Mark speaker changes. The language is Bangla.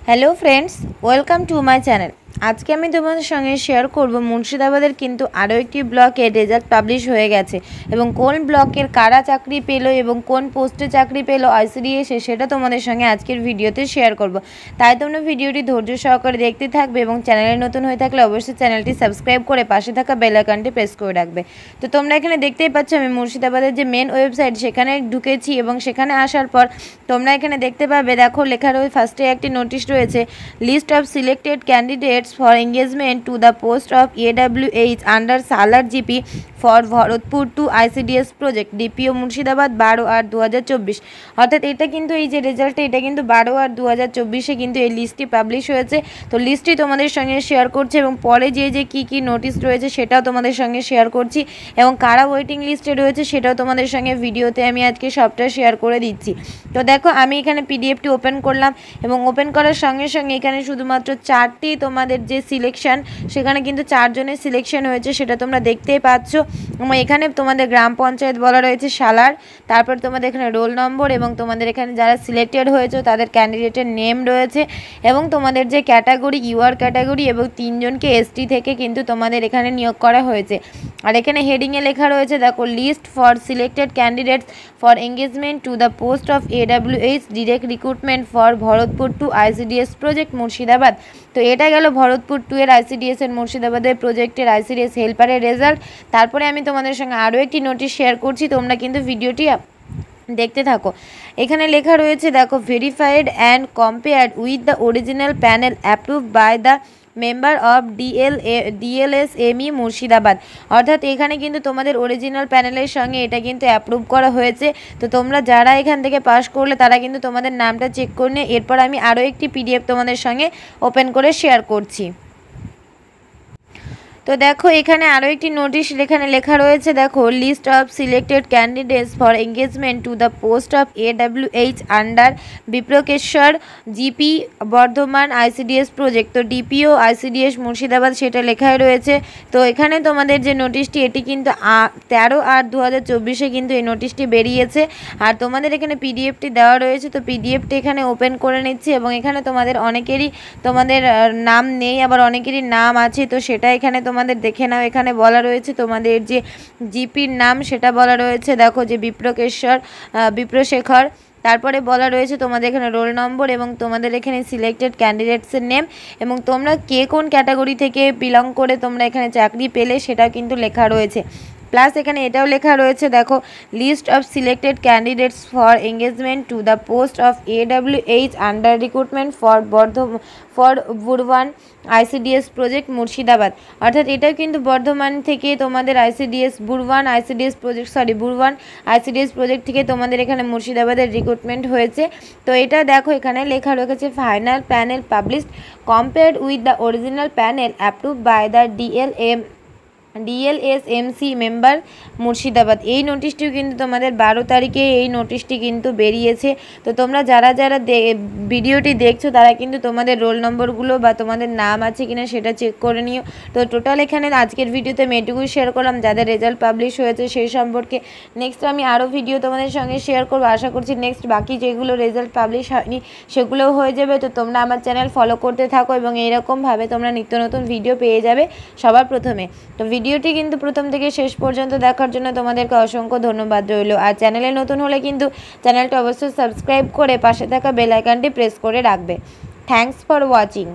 Speaker 1: Hello friends welcome to my channel. आज के मैं तुम्हारे संगे शेयर करब मुर्शिदाबादेर किन्तु आरो एकटी ब्लकेर रेजाल्ट पाब्लिश हो गेछे एबं कोन ब्लकेर कारा चाकरी पेलो एबं कोन पोस्टे चाकरी पेलो आईसीडीएस सेटा तोमादेर संगे आजकेर भिडियोते शेयर करब। ताई तोमरा भिडियोटी धैर्य सहकारे देखते थाकबे एबं चैनेले नतुन हये थाकले अवश्यई चैनलटी साबस्क्राइब करे पाशे थाका बेल आइकनटी प्रेस करे राखबे। तो तोमरा एखाने देखतेई पाচ্ছ आमि मुर्शिदाबादेर जे मेन वेबसाइट सेखाने ढुकेछि एबं सेखाने आसार पर तोमरा एखाने देखते पाबे देखो लेखा रयेछे फार्स्टे एकटी नोटिस रयेछे list of selected candidates for engagement to the post of AWH under Salar GP for Bharatpur two ICDS project DPO Murshidabad 12/8/2024 अर्थात এটা কিন্তু এই যে রেজাল্টটা এটা কিন্তু 12/8/2024 কিন্তু এই লিস্টটি পাবলিশ হয়েছে। তো লিস্টটি তোমাদের সঙ্গে শেয়ার করছি এবং পরে যে কি নোটিশ রয়েছে সেটাও তোমাদের সঙ্গে শেয়ার করছি এবং কারা ওয়েটিং লিস্টে রয়েছে সেটাও তোমাদের সঙ্গে ভিডিওতে আমি আজকে সবটা শেয়ার করে দিচ্ছি। তো দেখো আমি এখানে পিডিএফটি ওপেন করলাম এবং ওপেন করার সঙ্গে সঙ্গে এখানে শুধুমাত্র 4টি তোমাদের যে সিলেকশন সেখানে কিন্তু 4 জনের সিলেকশন হয়েছে সেটা তোমরা দেখতেই পাচ্ছ এবং এখানে তোমাদের গ্রাম পঞ্চায়েত বলা রয়েছে সালার, তারপর তোমাদের এখানে রোল নম্বর এবং তোমাদের এখানে যারা সিলেক্টেড হয়েছে তাদের ক্যান্ডিডেটের নেম রয়েছে এবং তোমাদের যে ক্যাটাগরি ইউআর ক্যাটাগরি এবং 3 জনকে এসটি থেকে কিন্তু তোমাদের এখানে নিয়োগ করা হয়েছে। আর এখানে হেডিংয়ে লেখা রয়েছে দেখো list for selected candidates for engagement to the post of AWH direct recruitment for Bharatpur two ICDS project Murshidabad. তো এটা গেল ভরতপুর 2 এর ICDS এর মুর্শিদাবাদের প্রজেক্টের ICDS হেল্পারের রেজাল্ট। তারপরে আমি তোমাদের সঙ্গে আরও একটি নোটিশ শেয়ার করছি, তোমরা কিন্তু ভিডিওটি দেখতে থাকো। এখানে লেখা রয়েছে দেখো verified and compared with the original panel approved by the member of DLSME Murshidabad. অর্থাৎ এখানে কিন্তু তোমাদের অরিজিনাল প্যানেলের সঙ্গে এটা কিন্তু অ্যাপ্রুভ করা হয়েছে। তো তোমরা যারা এখান থেকে পাস করলে তারা কিন্তু তোমাদের নামটা চেক করে নিয়ে এরপর আমি আরও একটি পিডিএফ তোমাদের সঙ্গে ওপেন করে শেয়ার করছি। তো দেখো এখানে আরও একটি নোটিশ এখানে লেখা রয়েছে দেখো list of selected candidates for engagement to the post of AWH under Biprakeshwar GP Bardhaman ICDS project. তো ডিপিও ICDS মুর্শিদাবাদ সেটা লেখাই রয়েছে। তো এখানে তোমাদের যে নোটিশটি এটি কিন্তু 13/8/2024 কিন্তু এই নোটিশটি বেরিয়েছে আর তোমাদের এখানে পিডিএফটি দেওয়া রয়েছে। তো পিডিএফটি এখানে ওপেন করে নিচ্ছি এবং এখানে তোমাদের অনেকেরই তোমাদের নাম নেই আবার অনেকেরই নাম আছে, তো সেটা এখানে তোমাদের দেখে নাও। এখানে বলা রয়েছে তোমাদের যে জিপির নাম সেটা বলা রয়েছে দেখো যে বিপ্রশেখর, তারপরে বলা রয়েছে তোমাদের এখানে রোল নম্বর এবং তোমাদের এখানে সিলেক্টেড ক্যান্ডিডেটসের নেম এবং তোমরা কে কোন ক্যাটাগরি থেকে বিলং করে তোমরা এখানে চাকরি পেলে সেটাও কিন্তু লেখা রয়েছে। প্লাস এখানে এটাও লেখা রয়েছে দেখো list of selected candidates for engagement to the post of AWH under recruitment for Burwan ICDS project Murshidabad. অর্থাৎ এটাও কিন্তু বর্ধমান থেকে তোমাদের বুরবান ICDS প্রজেক্ট থেকে তোমাদের এখানে মুর্শিদাবাদের রিক্রুটমেন্ট হয়েছে। তো এটা দেখো এখানে লেখা রয়েছে final panel published compared with the original panel approved by the DLSMC member Murshidabad. এই নোটিশটিও কিন্তু তোমাদের 12 তারিখে এই নোটিশটি কিন্তু বেরিয়েছে। তো তোমরা যারা ভিডিওটি দেখছো তারা কিন্তু তোমাদের রোল নম্বরগুলো বা তোমাদের নাম আছে কিনা সেটা চেক করে নিও। তো টোটাল এখানে আজকের ভিডিওতে আমি এটুকুই শেয়ার করলাম যাদের রেজাল্ট পাবলিশ হয়েছে সেই সম্পর্কে। নেক্সট আমি আরও ভিডিও তোমাদের সঙ্গে শেয়ার করবো, আশা করছি নেক্সট বাকি যেগুলো রেজাল্ট পাবলিশ হয়নি সেগুলোও হয়ে যাবে। তো তোমরা আমার চ্যানেল ফলো করতে থাকো এবং এইরকমভাবে তোমরা নিত্য নতুন ভিডিও পেয়ে যাবে সবার প্রথমে। তো ভিডিওটি কিন্তু প্রথম থেকে শেষ পর্যন্ত দেখার জন্য তোমাদেরকে অসংখ্য ধন্যবাদ রইল। আর চ্যানেলে নতুন হলে কিন্তু চ্যানেলটা অবশ্যই সাবস্ক্রাইব করে পাশে থাকা বেল আইকনটি প্রেস করে রাখবে। Thanks for watching.